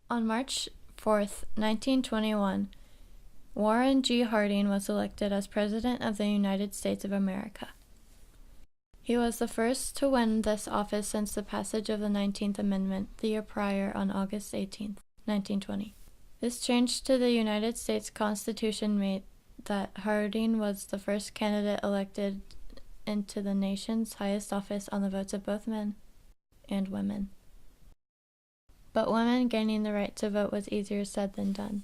On March 4th, 1921, Warren G. Harding was elected as President of the United States of America. He was the first to win this office since the passage of the 19th Amendment the year prior on August 18, 1920. This change to the United States Constitution made that Harding was the first candidate elected into the nation's highest office on the votes of both men and women. But women gaining the right to vote was easier said than done.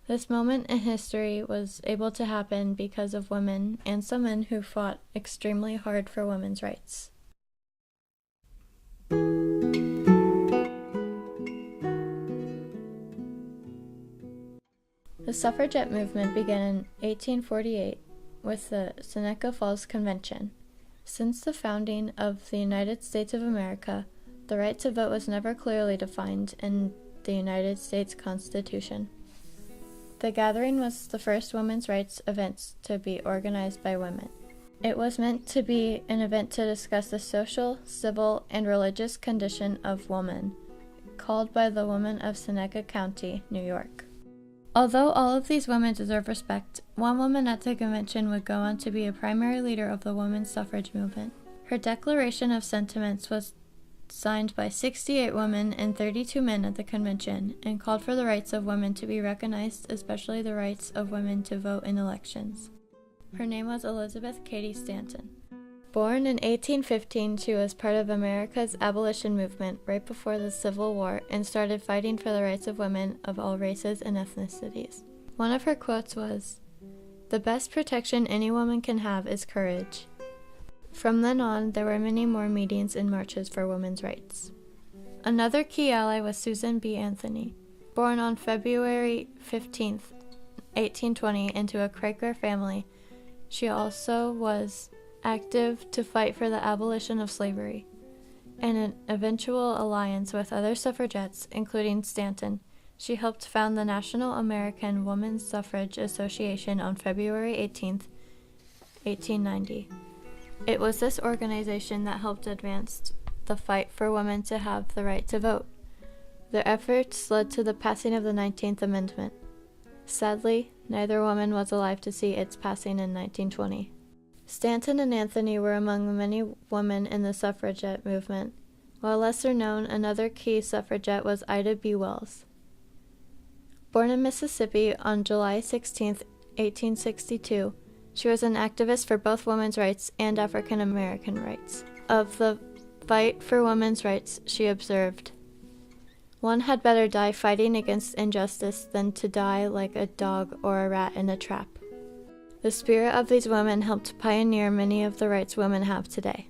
This moment in history was able to happen because of women and some men who fought extremely hard for women's rights. The suffragette movement began in 1848 with the Seneca Falls Convention. Since the founding of the United States of America, the right to vote was never clearly defined in the United States Constitution. The gathering was the first women's rights event to be organized by women. It was meant to be an event to discuss the social, civil, and religious condition of woman, called by the women of Seneca County, New York. Although all of these women deserve respect, one woman at the convention would go on to be a primary leader of the women's suffrage movement. Her Declaration of Sentiments was signed by 68 women and 32 men at the convention, and called for the rights of women to be recognized, especially the rights of women to vote in elections. Her name was Elizabeth Cady Stanton. Born in 1815, she was part of America's abolition movement right before the Civil War and started fighting for the rights of women of all races and ethnicities. One of her quotes was, "The best protection any woman can have is courage." From then on, there were many more meetings and marches for women's rights. Another key ally was Susan B. Anthony. Born on February 15, 1820, into a Quaker family, she also was active to fight for the abolition of slavery. In an eventual alliance with other suffragettes, including Stanton, she helped found the National American Women's Suffrage Association on February 18, 1890. It was this organization that helped advance the fight for women to have the right to vote. Their efforts led to the passing of the 19th Amendment. Sadly, neither woman was alive to see its passing in 1920. Stanton and Anthony were among the many women in the suffragette movement. While lesser known, another key suffragette was Ida B. Wells. Born in Mississippi on July 16, 1862, she was an activist for both women's rights and African American rights. Of the fight for women's rights, she observed, "One had better die fighting against injustice than to die like a dog or a rat in a trap." The spirit of these women helped pioneer many of the rights women have today.